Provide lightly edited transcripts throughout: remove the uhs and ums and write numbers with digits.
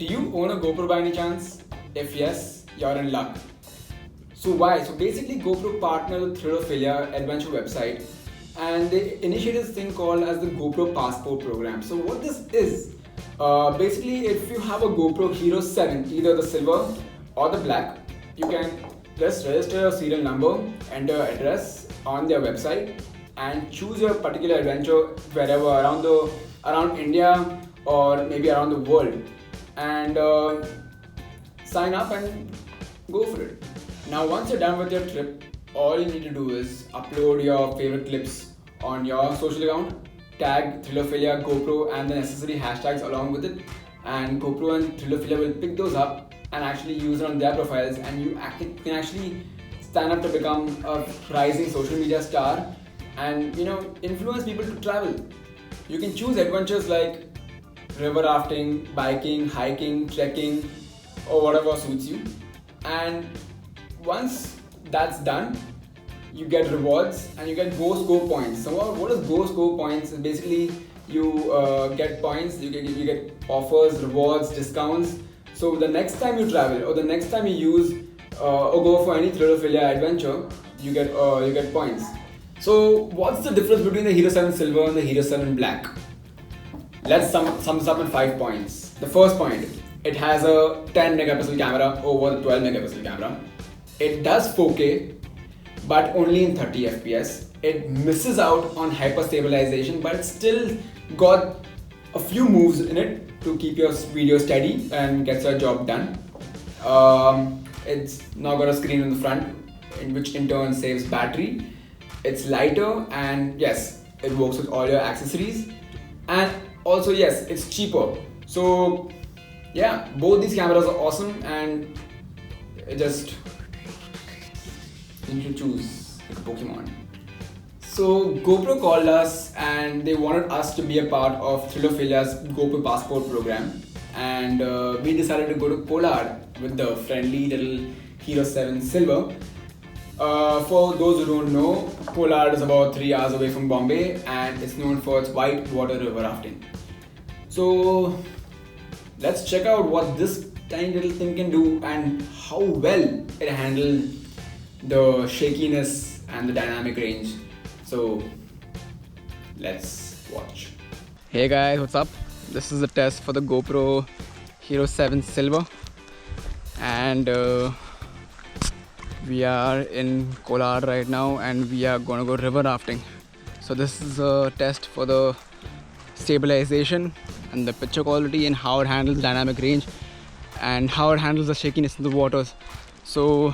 Do you own a GoPro by any chance? If yes, you're in luck. So why? So basically GoPro partnered with Thrillophilia adventure website and they initiated this thing called as the GoPro Passport program. So what this is, basically if you have a GoPro Hero7, either the silver or the black, you can just register your serial number, enter your address on their website and choose your particular adventure wherever around India or maybe around the world, and sign up and go for it. Now once you're done with your trip, all you need to do is upload your favorite clips on your social account, tag Thrilophilia, GoPro and the necessary hashtags along with it, and GoPro and Thrillophila will pick those up and actually use it on their profiles, and you can actually stand up to become a rising social media star and influence people to travel. You can choose adventures like river rafting, biking, hiking, trekking, or whatever suits you. And once that's done, you get rewards and you get GoScope points. So what is GoScope points? Basically you get points, you get offers, rewards, discounts. So the next time you travel or the next time you use or go for any Thrilophilia adventure, you get points. So what's the difference between the Hero7 Silver and the Hero7 Black? Let's sum this up in 5 points. The first point, it has a 10 megapixel camera over the 12 megapixel camera. It does 4K, but only in 30 FPS. It misses out on hyper stabilization, but it's still got a few moves in it to keep your video steady and gets your job done. It's now got a screen in the front, which in turn saves battery. It's lighter, and yes, it works with all your accessories. And also yes, it's cheaper. So yeah, both these cameras are awesome, and you should choose like a Pokemon. So GoPro called us and they wanted us to be a part of Thrillophilia's GoPro Passport program, and we decided to go to Kolad with the friendly little Hero7 Silver. For those who don't know, Kolad is about 3 hours away from Bombay and it's known for its white water river rafting. So let's check out what this tiny little thing can do and how well it handled the shakiness and the dynamic range. So let's watch. Hey guys, what's up? This is the test for the GoPro Hero7 Silver, and we are in Kolad right now and we are gonna go river rafting. So this is a test for the stabilization and the picture quality and how it handles dynamic range and how it handles the shakiness in the waters. So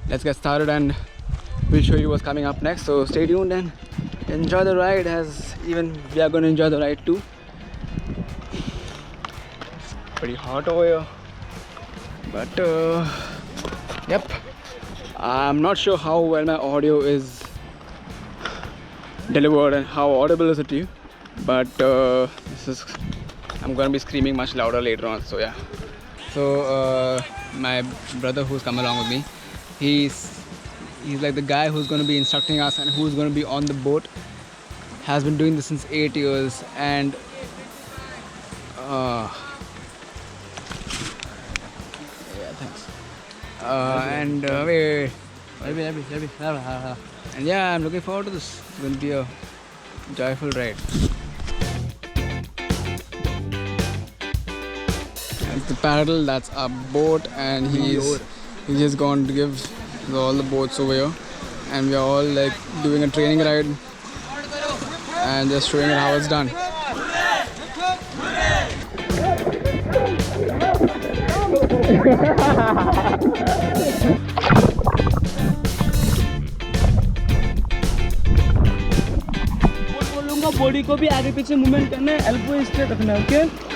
let's get started and we'll show you what's coming up next. So stay tuned and enjoy the ride, as even we are going to enjoy the ride too. Pretty hot over here, but yep, I'm not sure how well my audio is delivered and how audible is it to you, but I'm going to be screaming much louder later on. So yeah, so my brother who's come along with me, he's like the guy who's going to be instructing us and who's going to be on the boat. Has been doing this since 8 years, and yeah, thanks. And wait. And yeah, I'm looking forward to this. It's going to be a joyful ride. That's the paddle, that's our boat, and he's just going to give all the boats over here, and we are all like doing a training ride and just showing it how it's done. बोलूँगा body को भी आगे पीछे movement करना है, elbow straight रखना है, okay?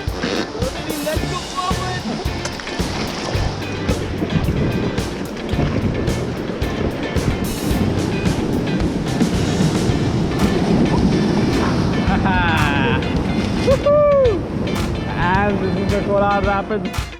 And this is the Kolad Rapids.